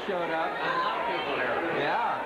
showed up. A lot of people there. Yeah.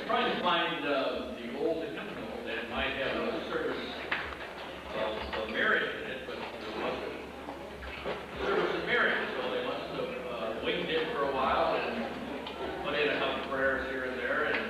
Trying to find the old hymnal that might have a service of marriage in it, but there wasn't service of marriage, so they must have winged it for a while and put in a couple prayers here and there and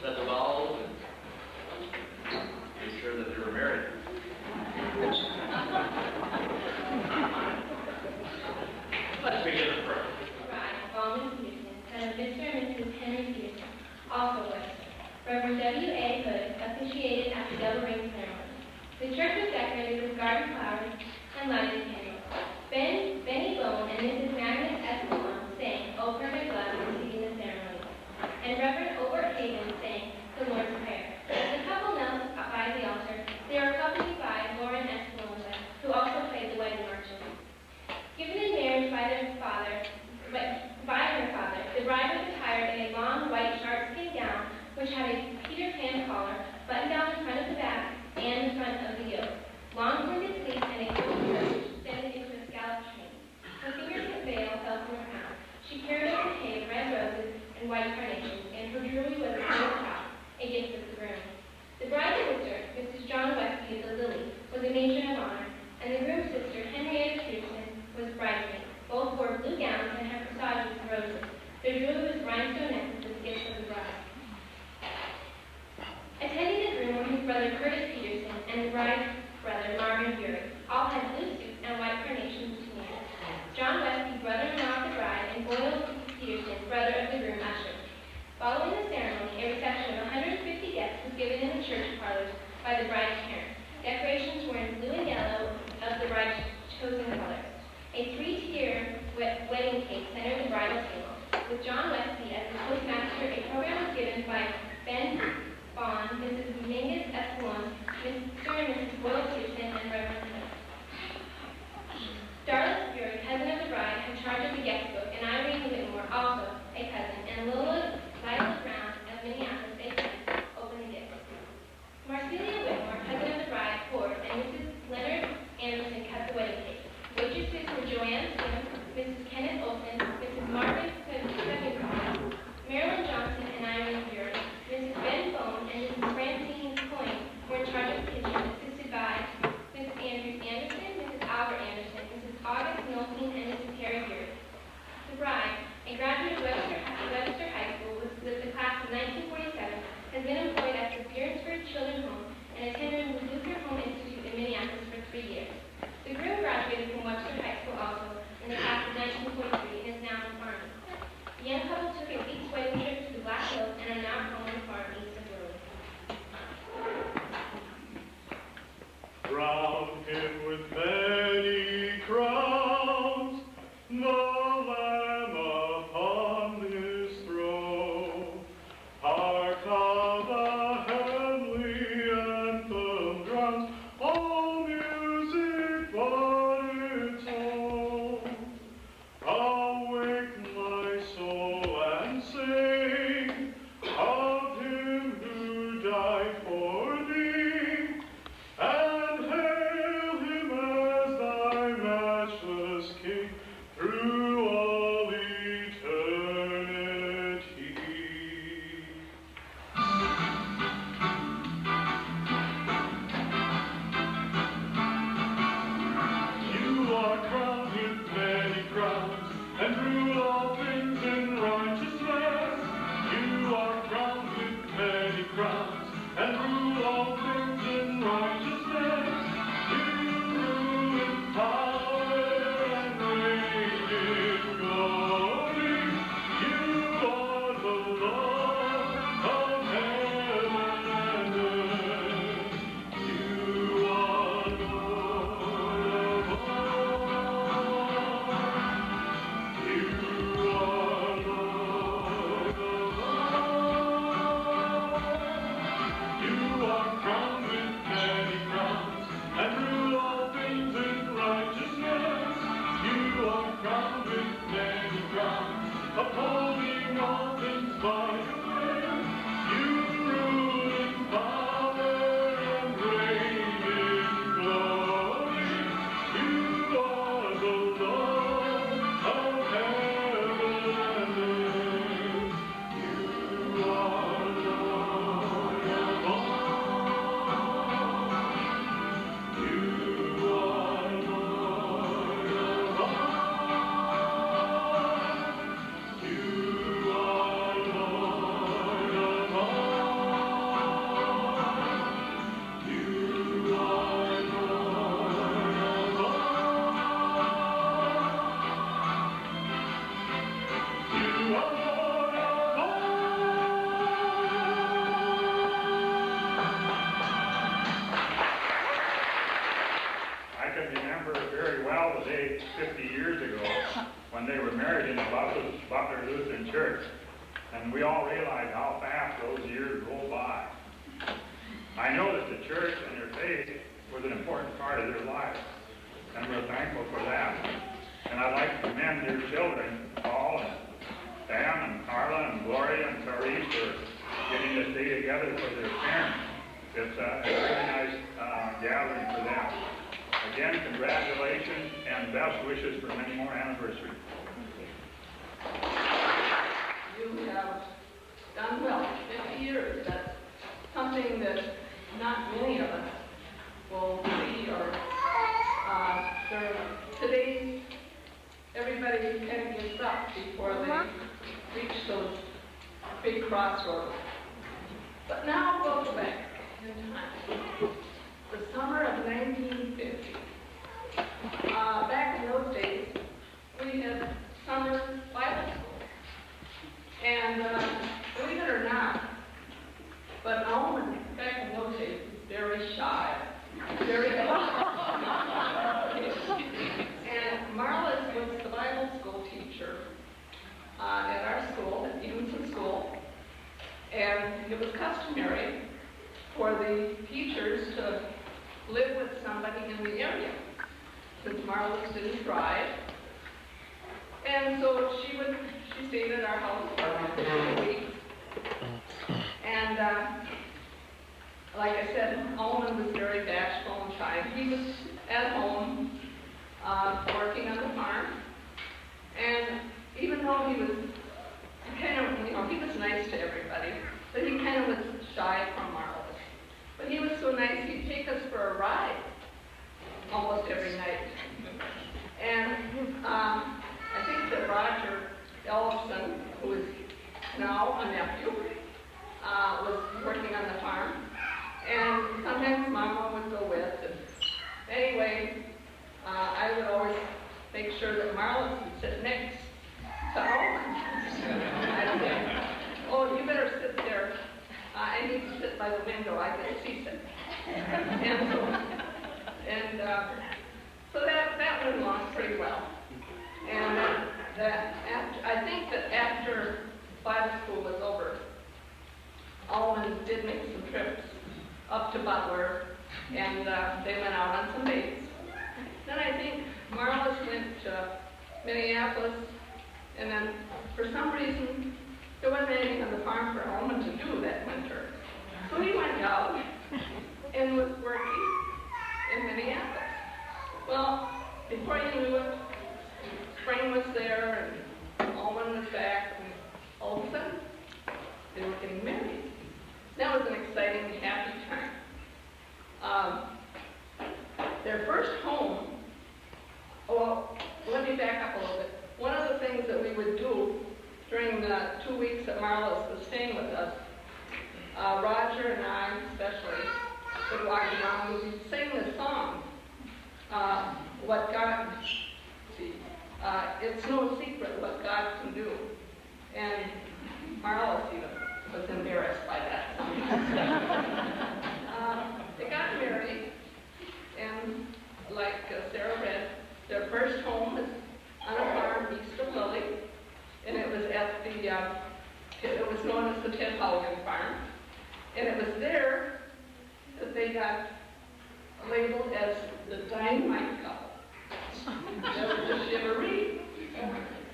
said the vows and made sure that they were married. Let's begin the prayer. Mr. and Mrs. Henry Peterson, also West. Reverend W.A. Hood officiated at the double ring ceremony. The church was decorated with garden flowers and lighted candles. Benny Bone and Mrs. Magnus S. Malone sang "O Perfect Love" preceding the ceremony, and Reverend Obert Haven sang the Lord's Prayer. As the couple knelt by the altar, they were accompanied by Lauren S. Malone, who also played the wedding marches. Given in marriage by her father, the bride was attired in a long white shark-skin gown, which had a Peter Pan collar, buttoned down in front of the back and the front of the yoke, long pointed sleeves, and a gold skirt which extended into a scallop train. Her fingertip veil fell from her crown. She carried a bouquet of red roses and white carnations, and her jewelry was a gold top, a gift of the groom. The bride's sister, Mrs. John Westby of the Lily, was a matron of honor, and the groom's sister, Henrietta Peterson, was bridesmaid. Both wore blue gowns and had corsages of roses. Their jewelry was rhinestone necklaces, gifts of the bride. Attending the groom were his brother Curtis Peterson and the bride's brother Marvin Bury. All had blue suits and white carnations to wear. John Westby, brother-in-law of the bride, and Boyle Peterson, brother of the groom, ushered. Following the ceremony, a reception of 150 guests was given in the church parlors by the bride's parents. Decorations were in blue and yellow of the bride's chosen colors. A three-tier wedding cake centered the bridal table. With John Westby as the postmaster, a program was given by Ben Bond, Mrs. Mingus S. Malone, Mr. and Mrs. Boyle Peterson, and Reverend Hood. Darla Fury, cousin of the bride, had charge of the guest book, and Irene Whitmore, also a cousin, and Lila Brown of Minneapolis, a friend, opened the gift book. Marcelia Whitmore, cousin of I can remember very well the day 50 years ago when they were married in the Butler Lutheran Church, and we all realized how fast those years rolled by. I know that the church and their faith was an important part of their lives, and we're thankful for that. And I'd like to commend their children, Paul and Pam and Carla and Gloria and Therese, for getting this day together for their parents. It's a really nice gathering for them. Again, congratulations and best wishes for many more anniversaries. You have done well. 50 years, that's something that not many of us will see or today everybody kind of gives up before they reach those big crossroads. But now we'll go back in time. The summer of 1950. Back in those days, we had summer Bible school. And believe it or not, but Owen, back in those days, was very shy. Very And Marla's was the Bible school teacher at our school, at Peterson School. And it was customary for the teachers to live with somebody in the area, since Marla's didn't drive. And so she stayed at our house for around 2 weeks. And like I said, Owen was very bashful and shy. He was at home working on the farm. And even though he was kind of, he was nice to everybody, but he kind of was shy from Marla. But he was so nice, he'd take us for a ride almost every night. And I think that Roger Ellison, who is now a nephew, was working on the farm. And sometimes Mama would go with. And anyway, I would always make sure that Marla would sit next to Owen. I'd say, oh, you better sit there. I need to sit by the window. I get seasick. So that went along pretty well. And I think that after Bible school was over, Owen did make some trips up to Butler, and they went out on some dates. Then I think Marlis went to Minneapolis, and then for some reason, there wasn't anything on the farm for Owen to do that winter. So he went out and was working in Minneapolis. Well, before you knew it, spring was there, and Owen was back, and all of a sudden, they were getting married. That was an exciting, happy time. Their first home, well, let me back up a little bit. One of the things that we would do during the 2 weeks that Marlis was staying with us, Roger and I especially would walk around and we'd sing the song, What God, it's no secret what God can do. And Marlis even was embarrassed by that song. They got married, and like Sarah read, their first home was on a farm east of Lilly, and it was at the, it was known as the Ted Halligan Farm, and it was there that they got labeled as the dynamite couple. Just the shivaree.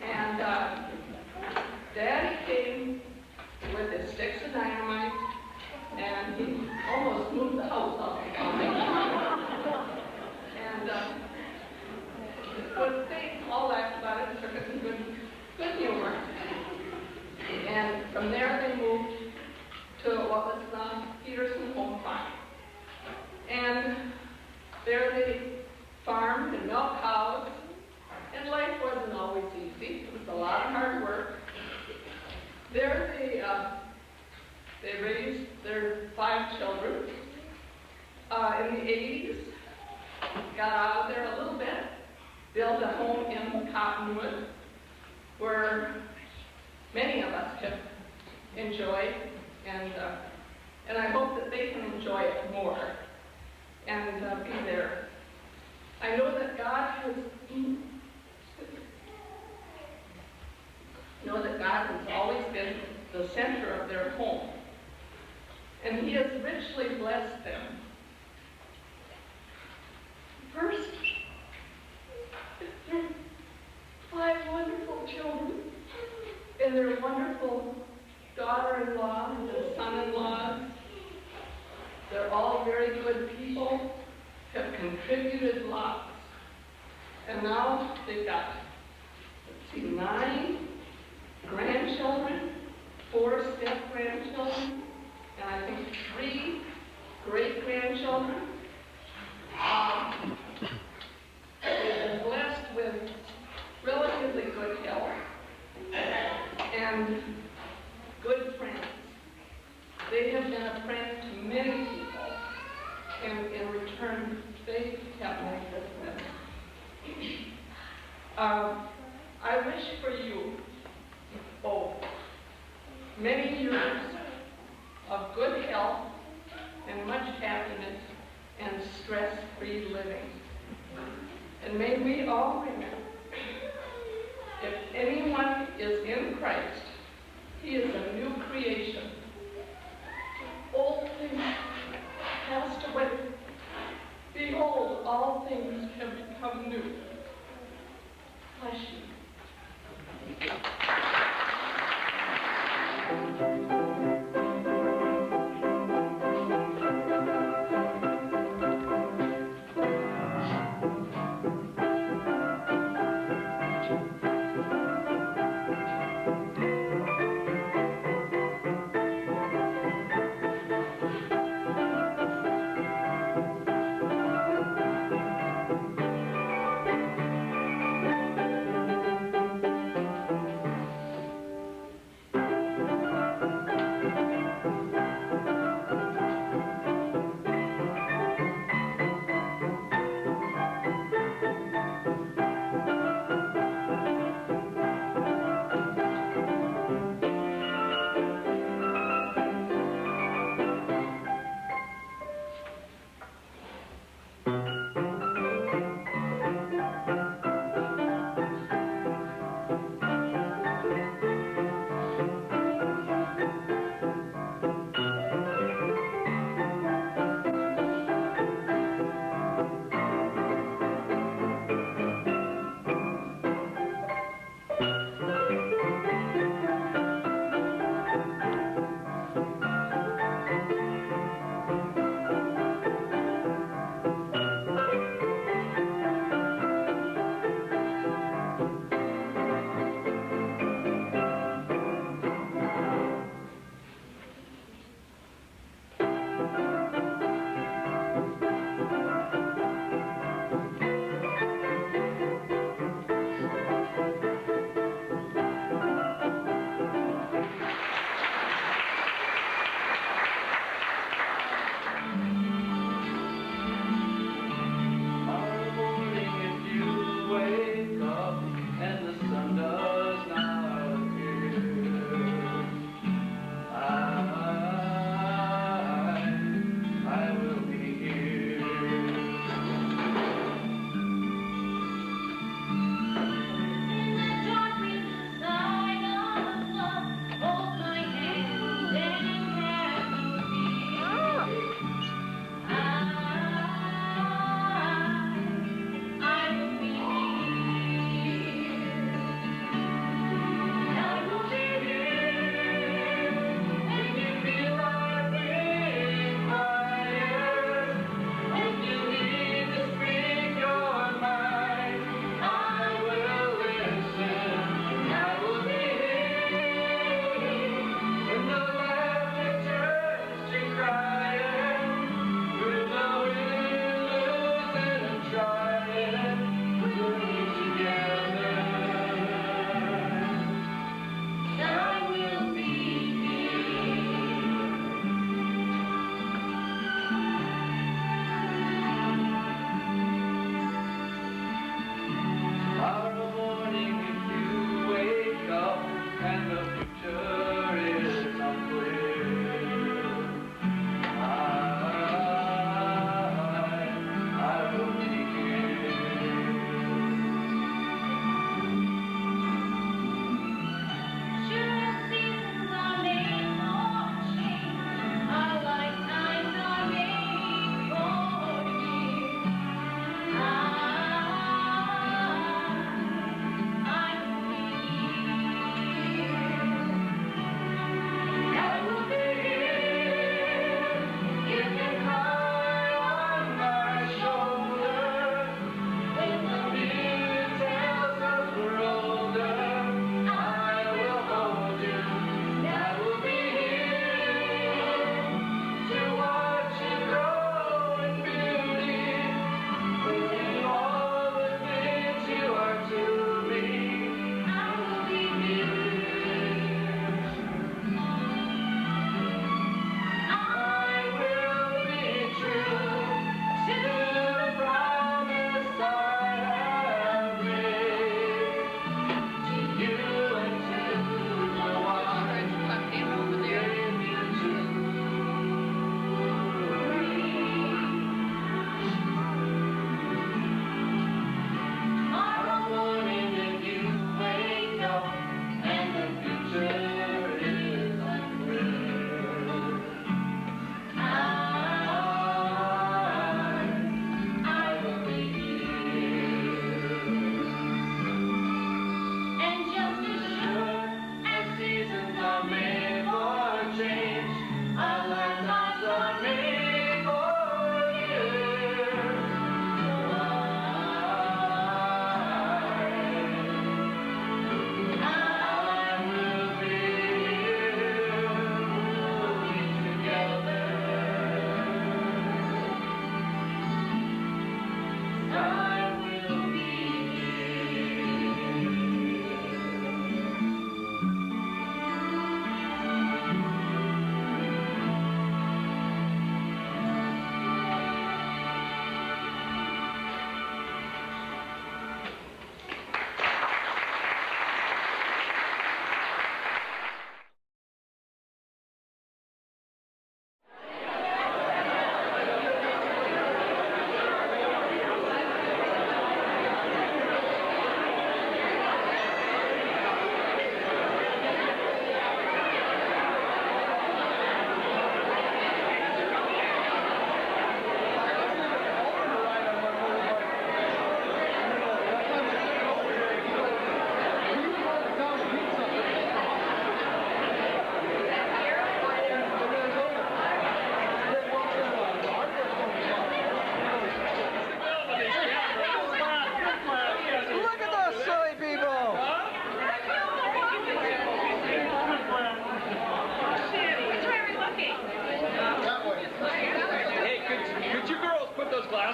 And Daddy came with his sticks of dynamite, and he almost moved the house off on me. And but they all laughed about it and took it in good humor. And from there, there they moved to what was Peterson home farm. And there they farmed and milked cows, and life wasn't always easy. It was a lot of hard work. There they raised their 5 children. In the 80s, got out of there a little bit, built a home in Cottonwood, where many of us have enjoyed, and I hope that they can enjoy it more and be there. I know that God has always been the center of their home, and He has richly blessed them. First, their 5 wonderful children and their wonderful daughter-in-law and their son-in-laws. They're all very good people, have contributed lots. And now they've got, 9 grandchildren, 4 step-grandchildren, and I think 3 great-grandchildren. They've been blessed with relatively good health and good friends. They have been a friend to many people, and in return, they have many good friends. I wish for you both many years of good health and much happiness and stress-free living. And may we all remember, if anyone is in Christ, he is a new creation. Old things passed away. Behold, all things have become new. Bless you.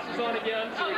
glasses on again. So